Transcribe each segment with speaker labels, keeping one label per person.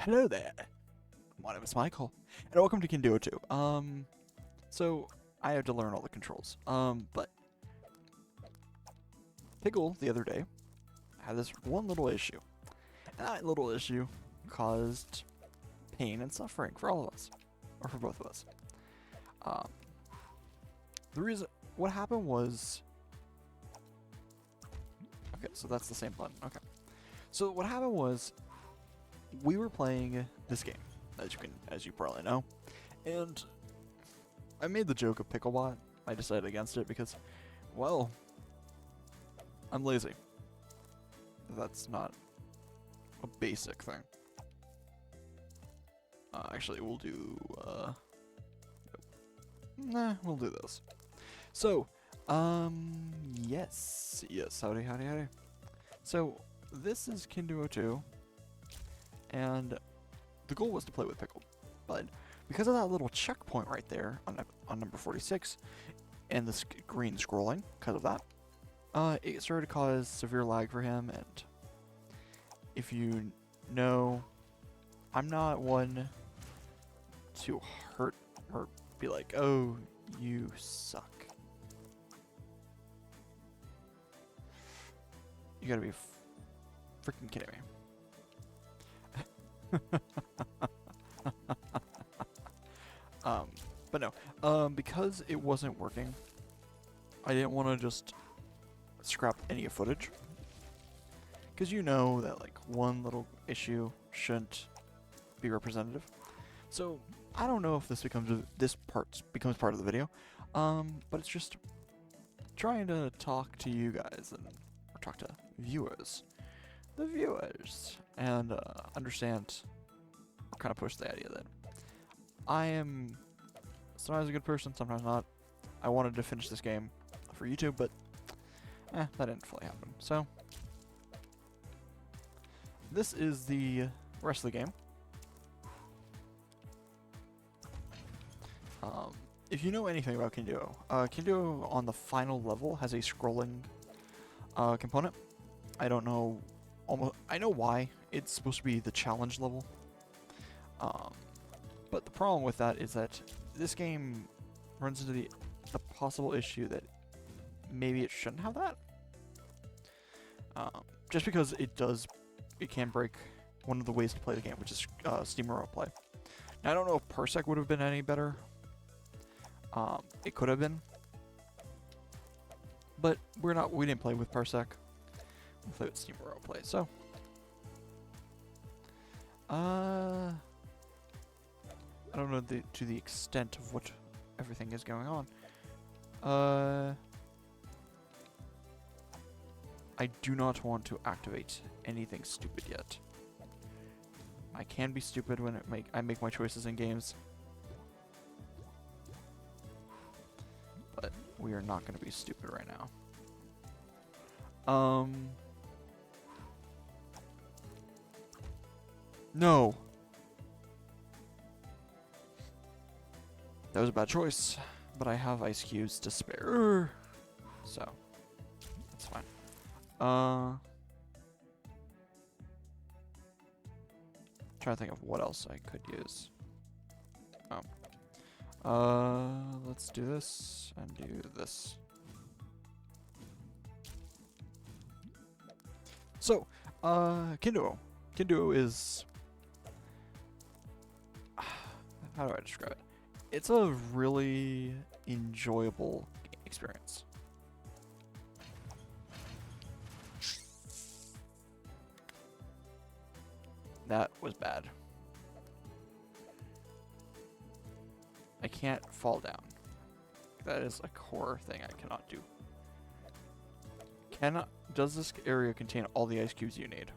Speaker 1: Hello there. My name is Michael, and welcome to Kinduo 2. So I had to learn all the controls. But Pickle the other day had this one little issue, and that little issue caused pain and suffering for all of us, or for both of us. Um, what happened was, okay, so that's the same button. Okay, so what happened was we were playing this game, as you probably know, and I made the joke of Picklebot. I decided against it because, well, I'm lazy. That's not a basic thing. Actually, we'll do, nah, we'll do this. So, yes, howdy. So, this is Kinduo 2, and the goal was to play with Pickle, but because of that little checkpoint right there on number 46, and the green scrolling, because of that, it started to cause severe lag for him, and if you know, I'm not one to hurt or be like, oh, you suck. You gotta be freaking kidding me. But no, because it wasn't working, I didn't want to just scrap any footage. Because you know that, like, one little issue shouldn't be representative. So, I don't know if this becomes part of the video, but it's just trying to talk to you guys, or talk to the viewers, and understand, or kind of push the idea that I am sometimes a good person, sometimes not. I wanted to finish this game for YouTube, but that didn't fully happen. So, this is the rest of the game. If you know anything about Kinduo, Kinduo on the final level has a scrolling component. I don't know, I know why. It's supposed to be the challenge level. But the problem with that is that this game runs into the possible issue that maybe it shouldn't have that. Just because it can break one of the ways to play the game, which is Steam Remote Play. Now, I don't know if Parsec would have been any better. It could have been, but we didn't play with Parsec. We played with Steam Remote Play, so I don't know to the extent of what everything is going on. I do not want to activate anything stupid yet. I can be stupid when I make my choices in games, but we are not going to be stupid right now. No. That was a bad choice, but I have ice cubes to spare, so that's fine. Trying to think of what else I could use. Let's do this and do this. So, Kinduo. Kinduo is, how do I describe it? It's a really enjoyable experience. That was bad. I can't fall down. That is a core thing I cannot do. Does this area contain all the ice cubes you need?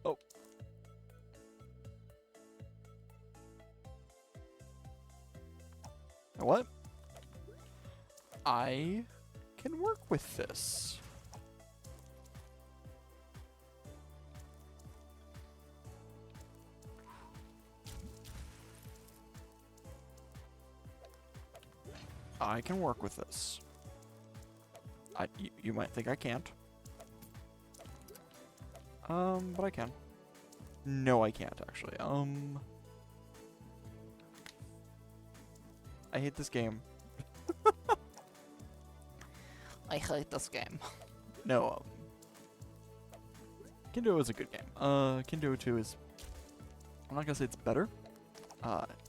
Speaker 1: Oh. What? I can work with this. I can work with this. You might think I can't. But I can. No, I can't, actually. I hate this game. I hate this game. No, Kinduo is a good game. Kinduo 2 is... I'm not gonna say it's better.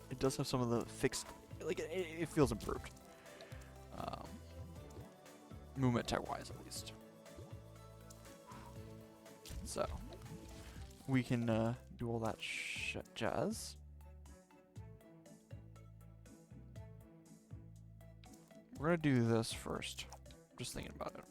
Speaker 1: It does have some of the fixed... Like, it feels improved. Movement tech-wise, at least. So, we can do all that jazz. We're gonna do this first. Just thinking about it.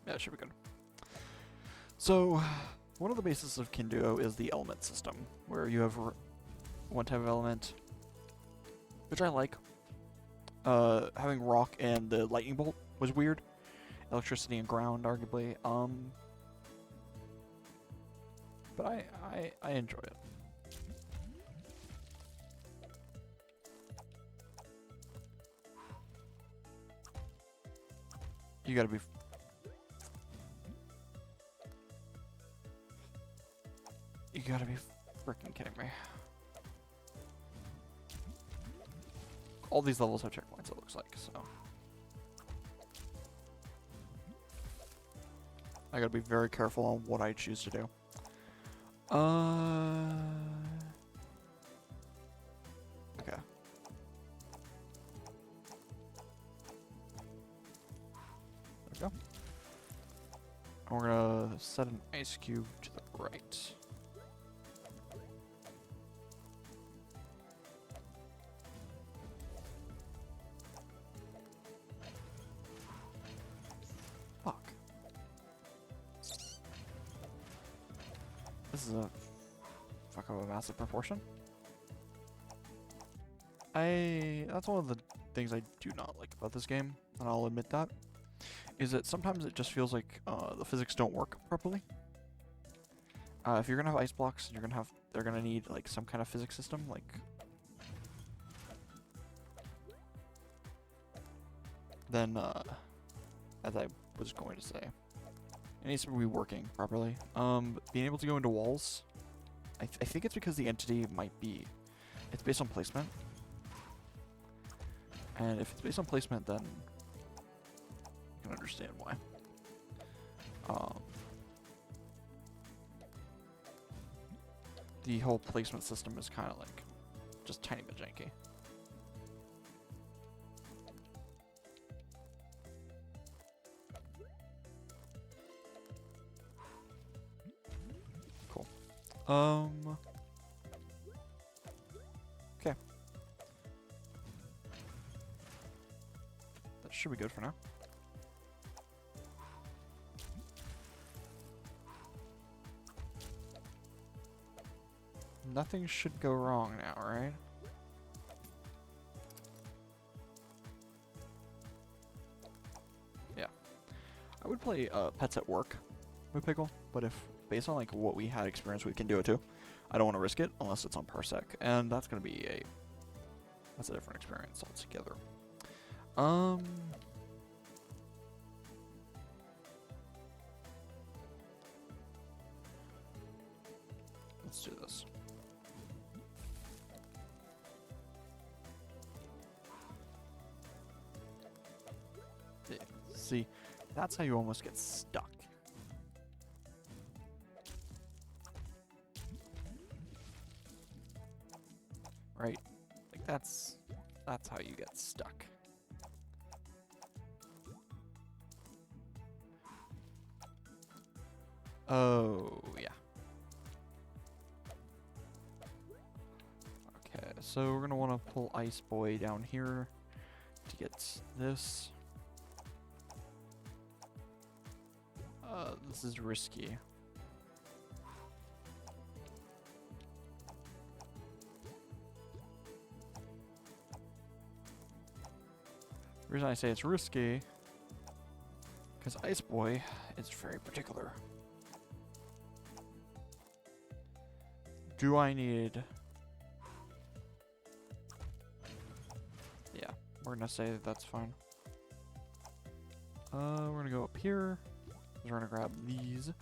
Speaker 1: Yeah, it should be good. So, one of the bases of Kinduo is the element system, where you have one type of element, which I like. Having rock and the lightning bolt was weird. Electricity and ground, arguably. But I enjoy it. You gotta be... You gotta be freaking kidding me. All these levels have checkpoints, it looks like, so... I gotta be very careful on what I choose to do. Okay. There we go. And we're gonna set an ice cube to the right. Fuck. This is a fuck of a massive proportion. That's one of the things I do not like about this game, and I'll admit that, is that sometimes it just feels like the physics don't work properly. If you're gonna have ice blocks, they're gonna need like some kind of physics system, like then as I was going to say, it needs to be working properly. Being able to go into walls, I think it's because the entity might be, it's based on placement. And if it's based on placement, then you can understand why. The whole placement system is kind of like just tiny bit janky. Cool. Okay. That should be good for now. Nothing should go wrong now, right? Yeah. I would play Pets at Work with Pickle, but if based on like what we had experience with Kinduo too, I don't want to risk it unless it's on Parsec, and that's gonna be that's a different experience altogether. Let's do this. See, that's how you almost get stuck. Right? Like that's how you get stuck. Oh, yeah. Okay, so we're gonna want to pull Ice Boy down here to get this. This is risky. The reason I say it's risky Because Ice Boy is very particular. Do I need... Yeah, we're gonna say that that's fine. We're gonna go up here. We're gonna grab these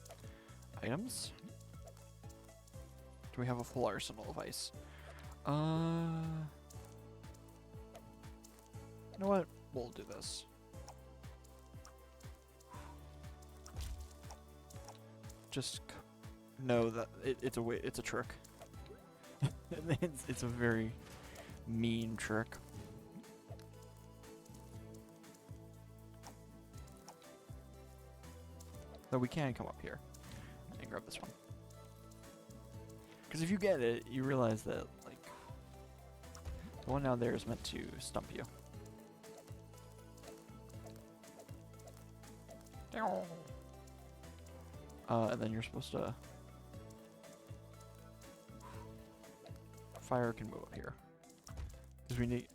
Speaker 1: items. Do we have a full arsenal of ice? You know what? We'll do this. Just know that it's a trick. it's a very mean trick. So we can come up here and grab this one. Because if you get it, you realize that, like, the one down there is meant to stump you. And then you're supposed to... Fire can move up here. Because we need...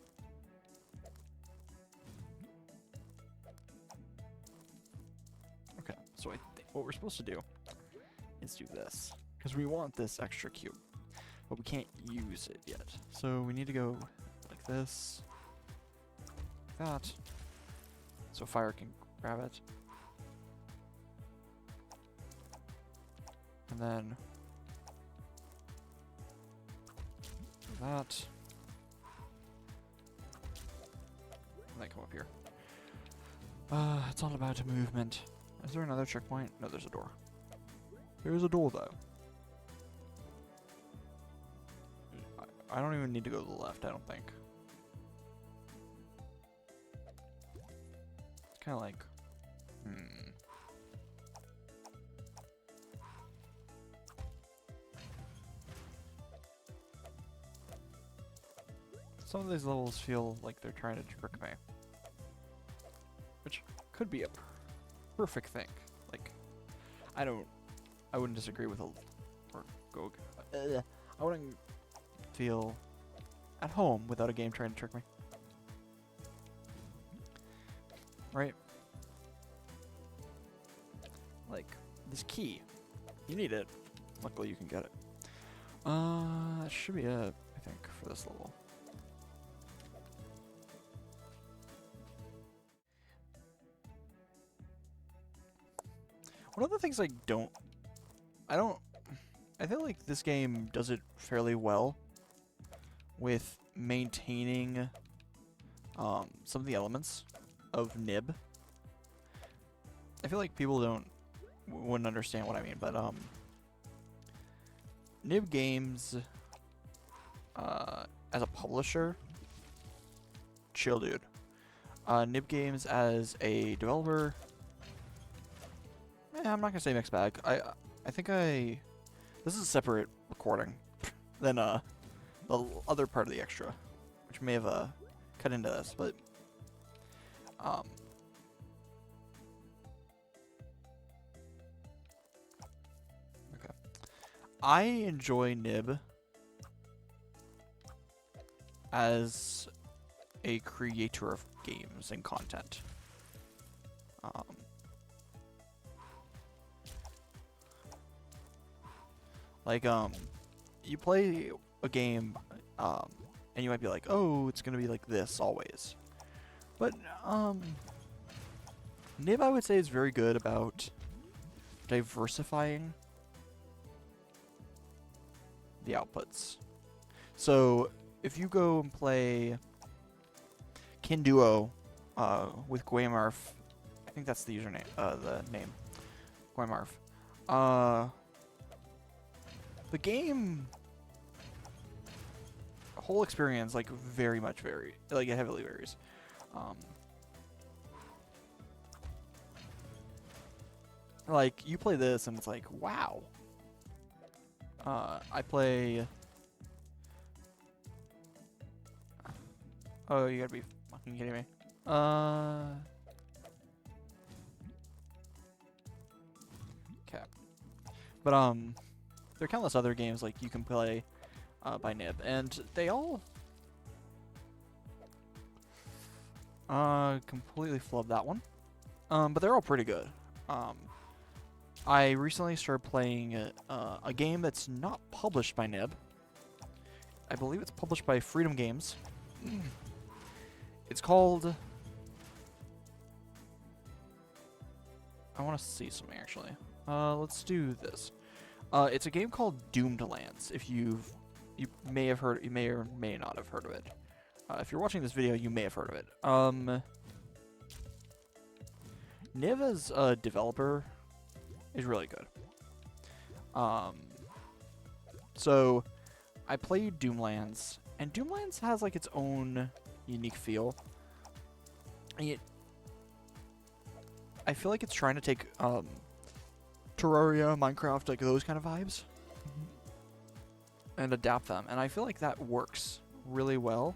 Speaker 1: Okay, so I think what we're supposed to do is do this. Because we want this extra cube. But we can't use it yet. So we need to go like this. Like that. So fire can grab it. And then that. And then come up here. It's all about movement. Is there another checkpoint? No, there's a door. There's a door though. I don't even need to go to the left, I don't think. It's kind of like, Some of these levels feel like they're trying to trick me. Which could be a perfect thing. Like, I wouldn't disagree with I wouldn't feel at home without a game trying to trick me. Right? Like, this key. You need it. Luckily you can get it. That should be it, I think, for this level. One of the things I feel like this game does it fairly well with maintaining some of the elements of Nib. I feel like people wouldn't understand what I mean, but Nib Games as a publisher, chill dude. Nib Games as a developer, I'm not gonna say mixed bag. I think this is a separate recording than the other part of the extra, which may have cut into this, but okay. I enjoy Nib as a creator of games and content. Like, you play a game, and you might be like, oh, it's gonna be like this always. But, Nib, I would say, is very good about diversifying the outputs. So, if you go and play Kinduo, with Guaymarf, I think that's the username, the name, Guaymarf, the game, whole experience, like, very much it heavily varies. Like, you play this and it's like, wow. I play... Oh, you gotta be fucking kidding me. Okay. But, there are countless other games like you can play by Nib, and they all completely flub that one. But they're all pretty good. I recently started playing a game that's not published by Nib. I believe it's published by Freedom Games. It's called... I want to see something, actually. Let's do this. It's a game called Doomed Lands. If you may have heard, you may or may not have heard of it. If you're watching this video, you may have heard of it. Niv as a developer is really good. So I played Doomlands, and Doomlands has like its own unique feel. I feel like it's trying to take Terraria, Minecraft, like those kind of vibes, and adapt them, and I feel like that works really well.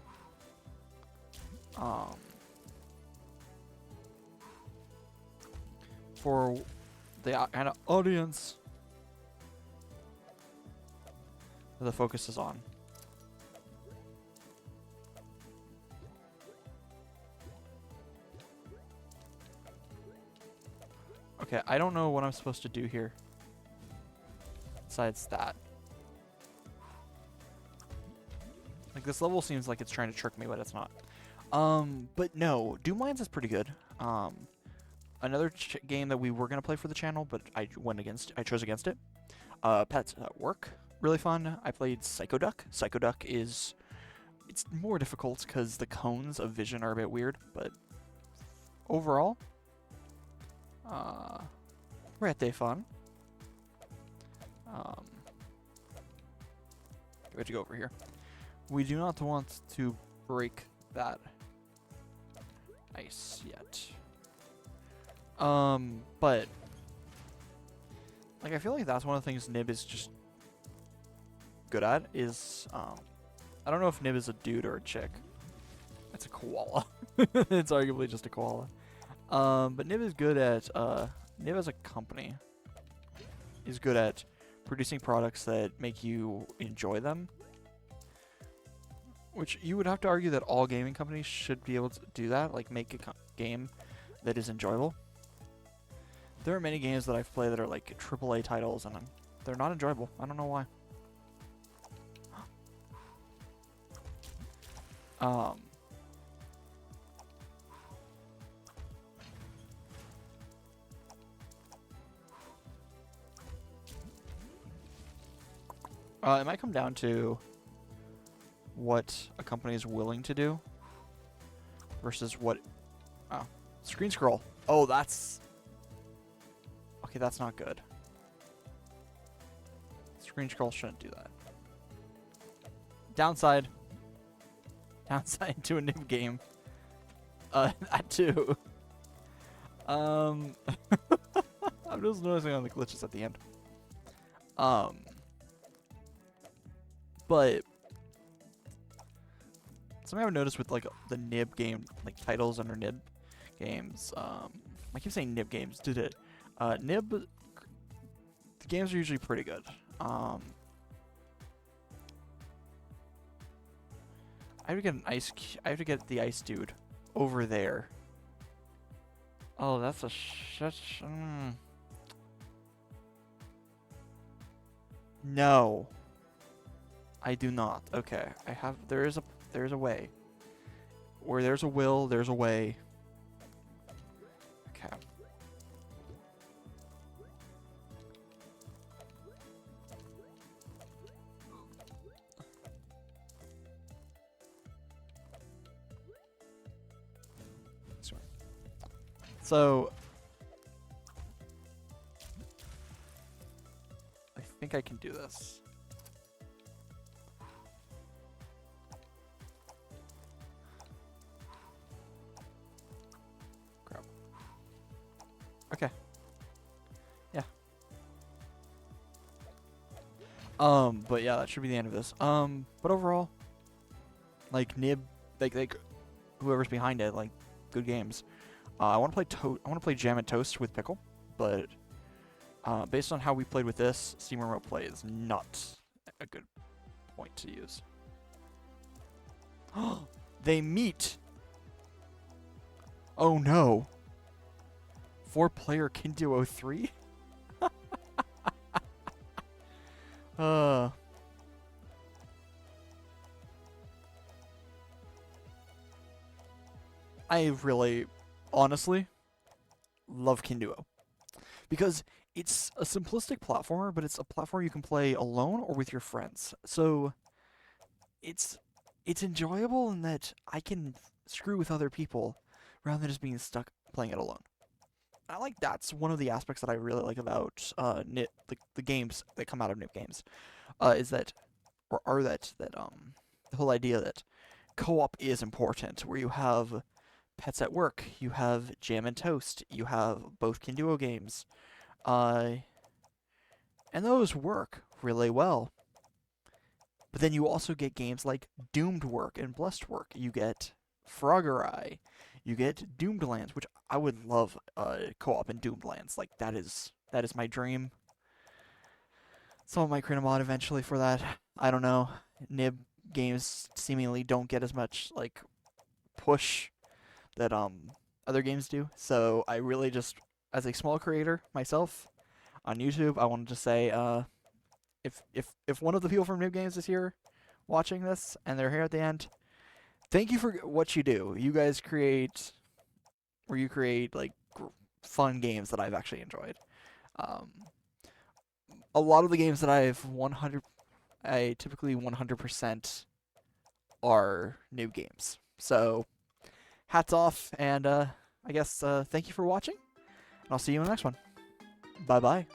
Speaker 1: For the kind of audience that the focus is on. Okay, I don't know what I'm supposed to do here. Besides that. Like, this level seems like it's trying to trick me, but it's not. But no, Doomlands is pretty good. Another game that we were going to play for the channel, but I chose against it. Pets at Work. Really fun. I played Psychoduck. Psychoduck is... It's more difficult because the cones of vision are a bit weird, but overall... pretty fun. We have to go over here. We do not want to break that ice yet. But like I feel like that's one of the things Nib is just good at is I don't know if Nib is a dude or a chick. It's a koala. It's arguably just a koala. But Nib is good at Nib as a company is good at producing products that make you enjoy them. Which you would have to argue that all gaming companies should be able to do that, like make a game that is enjoyable. There are many games that I've played that are like AAA titles and they're not enjoyable. I don't know why. It might come down to what a company is willing to do versus what... Oh, screen scroll. Oh, that's... Okay, that's not good. Screen scroll shouldn't do that. Downside. Downside to a new game. That too. I'm just noticing on the glitches at the end. But something I've noticed with like the Nib game, like titles under Nib games. I keep saying Nib games. Did it? Nib. The games are usually pretty good. I have to get an ice. I have to get the ice dude over there. Oh, that's a such. No. I do not. Okay, I have. There is a way. Where there's a will, there's a way. Okay. So I think I can do this. Crap. Okay. Yeah. But yeah, that should be the end of this. But overall, like Nib, like whoever's behind it, like good games. I want to play Jam and Toast with Pickle, but based on how we played with this, Steam Remote Play is not a good point to use. They meet. Oh no. 4-player Kinduo 3? uh... I really, honestly, love Kinduo. Because it's a simplistic platformer, but it's a platform you can play alone or with your friends. So it's it's enjoyable in that I can screw with other people rather than just being stuck playing it alone. I like that's one of the aspects that I really like about the games that come out of Nip games, is that or are that the whole idea that co-op is important, where you have pets at work, you have jam and toast, you have both Kinduo games, uh, and those work really well. But then you also get games like Doomed Work and Blessed Work. You get Frogger Eye. You get Doomed Lands, which I would love co-op in Doomed Lands. Like that is my dream. Someone might create a mod eventually for that. I don't know. Nib games seemingly don't get as much like push that other games do. So I really just, as a small creator myself on YouTube, I wanted to say if one of the people from Nib Games is here watching this and they're here at the end, thank you for what you do. You guys create, or you create like fun games that I've actually enjoyed. Um, a lot of the games that I typically 100% are Nib games. So hats off, and I guess thank you for watching, and I'll see you in the next one. Bye bye.